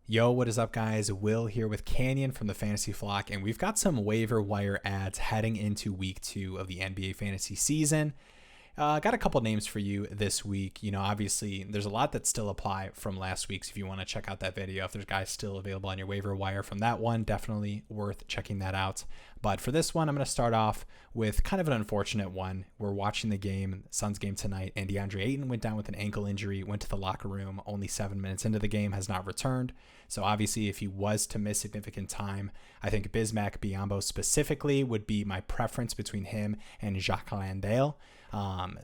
Yo, what is up, guys? Will here with Canyon from the Fantasy Flock, and we've got some waiver wire ads heading into week 2 of the NBA fantasy season. Got a couple names for you this week. Obviously, there's a lot that still apply from last week's. If you want to check out that video, if there's guys still available on your waiver wire from that one, definitely worth checking that out. But for this one, I'm going to start off with kind of an unfortunate one. We're watching the game, Suns game tonight, and DeAndre Ayton went down with an ankle injury, went to the locker room only 7 minutes into the game, has not returned. So obviously, if he was to miss significant time, I think Bismack Biyombo specifically would be my preference between him and Jacques Landale.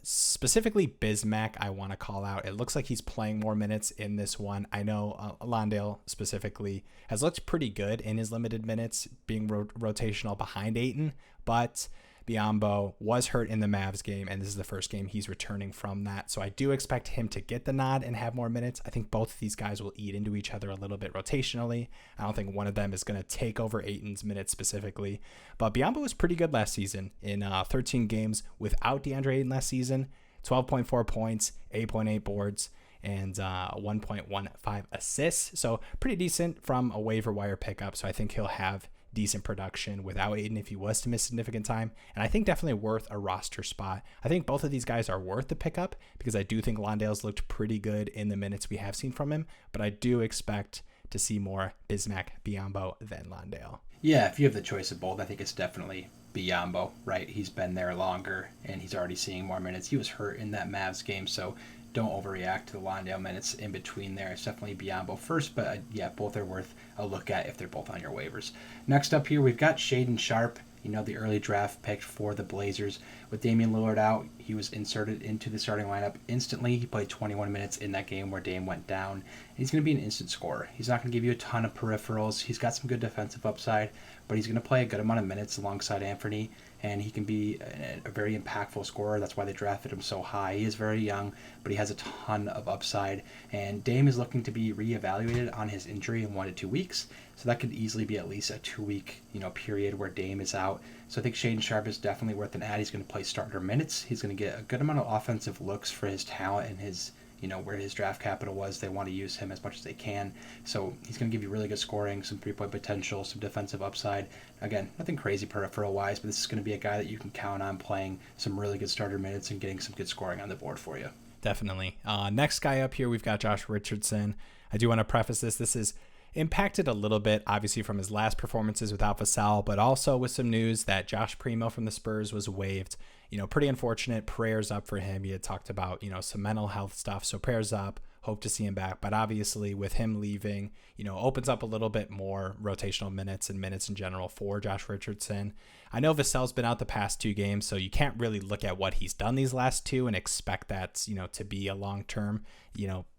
Specifically Bismack, I want to call out. It looks like he's playing more minutes in this one. I know Landale specifically has looked pretty good in his limited minutes, being rotational behind Ayton, but Biyombo was hurt in the Mavs game, and this is the first game he's returning from that. So I do expect him to get the nod and have more minutes. I think both of these guys will eat into each other a little bit rotationally. I don't think one of them is going to take over Ayton's minutes specifically. But Biyombo was pretty good last season in 13 games without DeAndre Ayton last season. 12.4 points, 8.8 boards, and 1.15 assists. So pretty decent from a waiver wire pickup. So I think he'll have decent production without Ayton if he was to miss significant time. And I think definitely worth a roster spot. I think both of these guys are worth the pickup because I do think Landale's looked pretty good in the minutes we have seen from him, but I do expect to see more Bismack Biyombo than Landale. Yeah, if you have the choice of both, I think it's definitely Biyombo, right? He's been there longer and he's already seeing more minutes. He was hurt in that Mavs game, so don't overreact to the Landale minutes in between there. It's definitely Biyombo first, but yeah, both are worth a look at if they're both on your waivers. Next up here, we've got Shaedon Sharpe, the early draft pick for the Blazers. With Damian Lillard out, he was inserted into the starting lineup instantly. He played 21 minutes in that game where Dame went down. And he's going to be an instant scorer. He's not going to give you a ton of peripherals. He's got some good defensive upside, but he's going to play a good amount of minutes alongside Anthony, and he can be a very impactful scorer. That's why they drafted him so high. He is very young, but he has a ton of upside, and Dame is looking to be reevaluated on his injury in 1 to 2 weeks, so that could easily be at least a 2-week period where Dame is out. So I think Shaedon Sharpe is definitely worth an add. He's going to play starter minutes. He's going to get a good amount of offensive looks for his talent and his where his draft capital was. They want to use him as much as they can. So he's going to give you really good scoring, some three-point potential, some defensive upside. Again, nothing crazy peripheral-wise, but this is going to be a guy that you can count on playing some really good starter minutes and getting some good scoring on the board for you. Definitely. Next guy up here, we've got Josh Richardson. I do want to preface this. This is impacted a little bit, obviously, from his last performances without Vassell, but also with some news that Josh Primo from the Spurs was waived. Pretty unfortunate. Prayers up for him. He had talked about, some mental health stuff. So prayers up. Hope to see him back. But obviously, with him leaving, opens up a little bit more rotational minutes and minutes in general for Josh Richardson. I know Vassell's been out the past 2 games, so you can't really look at what he's done these last 2 and expect that, to be a long-term,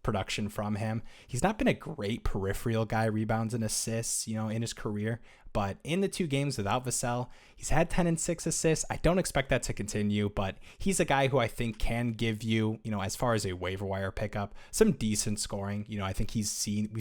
production from him. He's not been a great peripheral guy, rebounds and assists, in his career. But in the 2 games without Vassell, he's had 10 and 6 assists. I don't expect that to continue, but he's a guy who I think can give you, as far as a waiver wire pickup, some decent scoring. I think we've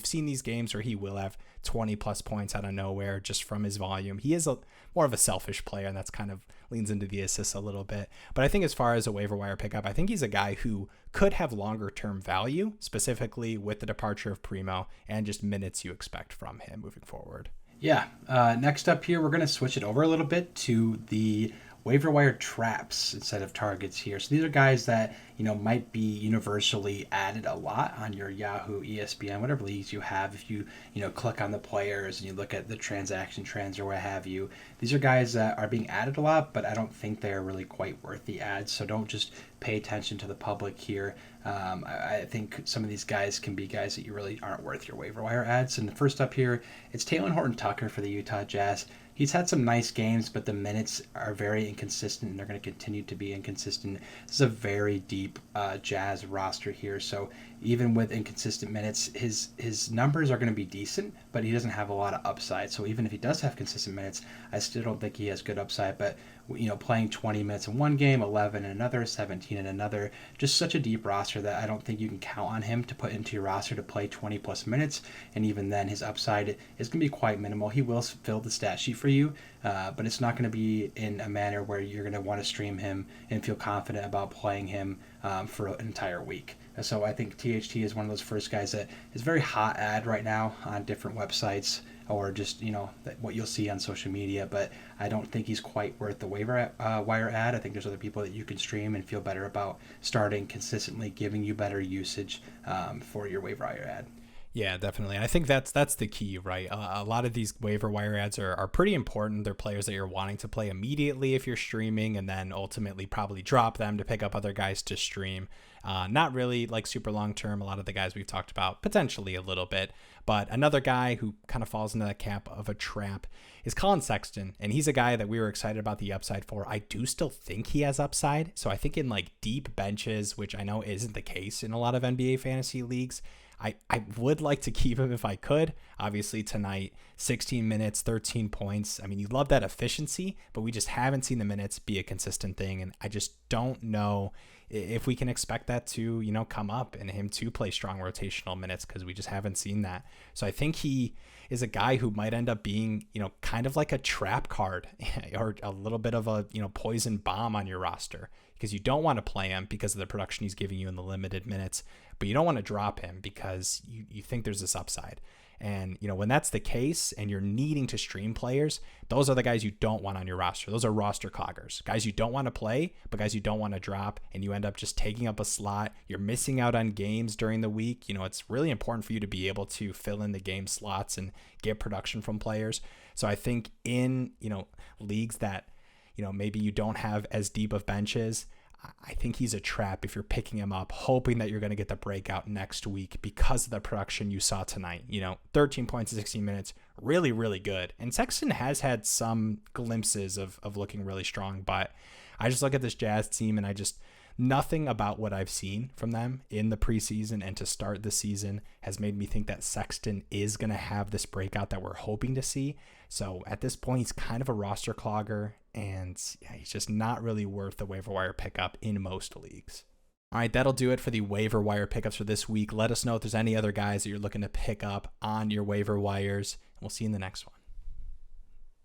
seen these games where he will have 20 plus points out of nowhere just from his volume. He is more of a selfish player, and that's kind of leans into the assists a little bit. But I think as far as a waiver wire pickup, I think he's a guy who could have longer term value, specifically with the departure of Primo and just minutes you expect from him moving forward. Yeah. Next up here, we're going to switch it over a little bit to the waiver wire traps instead of targets here. So these are guys that, might be universally added a lot on your Yahoo, ESPN, whatever leagues you have. If you, click on the players and you look at the transaction trends or what have you, these are guys that are being added a lot, but I don't think they're really quite worth the ads. So don't just pay attention to the public here. I think some of these guys can be guys that you really aren't worth your waiver wire ads. And the first up here, it's Taylor Horton-Tucker for the Utah Jazz. He's had some nice games, but the minutes are very inconsistent, and they're going to continue to be inconsistent. This is a very deep Jazz roster here, so even with inconsistent minutes, his numbers are going to be decent, but he doesn't have a lot of upside. So even if he does have consistent minutes, I still don't think he has good upside. But playing 20 minutes in one game, 11 in another, 17 in another, just such a deep roster that I don't think you can count on him to put into your roster to play 20 plus minutes. And even then, his upside is going to be quite minimal. He will fill the stat sheet for you, but it's not going to be in a manner where you're going to want to stream him and feel confident about playing him for an entire week. So I think THT is one of those first guys that is very hot ad right now on different websites or just, what you'll see on social media. But I don't think he's quite worth the waiver wire ad. I think there's other people that you can stream and feel better about starting consistently, giving you better usage for your waiver wire ad. Yeah, definitely. And I think that's the key, right? A lot of these waiver wire ads are pretty important. They're players that you're wanting to play immediately if you're streaming, and then ultimately probably drop them to pick up other guys to stream. Not really like super long term. A lot of the guys we've talked about, potentially a little bit. But another guy who kind of falls into that camp of a trap is Collin Sexton. And he's a guy that we were excited about the upside for. I do still think he has upside. So I think in like deep benches, which I know isn't the case in a lot of NBA fantasy leagues, I would like to keep him if I could. Obviously tonight, 16 minutes, 13 points. I mean, you love that efficiency, but we just haven't seen the minutes be a consistent thing. And I just don't know if we can expect that to, come up and him to play strong rotational minutes, because we just haven't seen that. So I think he is a guy who might end up being, kind of like a trap card or a little bit of a, poison bomb on your roster, because you don't want to play him because of the production he's giving you in the limited minutes, but you don't want to drop him because you think there's this upside. And, when that's the case and you're needing to stream players, those are the guys you don't want on your roster. Those are roster cloggers, guys you don't want to play, but guys you don't want to drop. And you end up just taking up a slot. You're missing out on games during the week. It's really important for you to be able to fill in the game slots and get production from players. So I think in, leagues that, maybe you don't have as deep of benches, I think he's a trap if you're picking him up, hoping that you're going to get the breakout next week because of the production you saw tonight. 13 points in 16 minutes, really, really good. And Sexton has had some glimpses of looking really strong, but I just look at this Jazz team and nothing about what I've seen from them in the preseason and to start the season has made me think that Sexton is going to have this breakout that we're hoping to see. So at this point, he's kind of a roster clogger, and he's just not really worth the waiver wire pickup in most leagues. All right, that'll do it for the waiver wire pickups for this week. Let us know if there's any other guys that you're looking to pick up on your waiver wires, and we'll see you in the next one.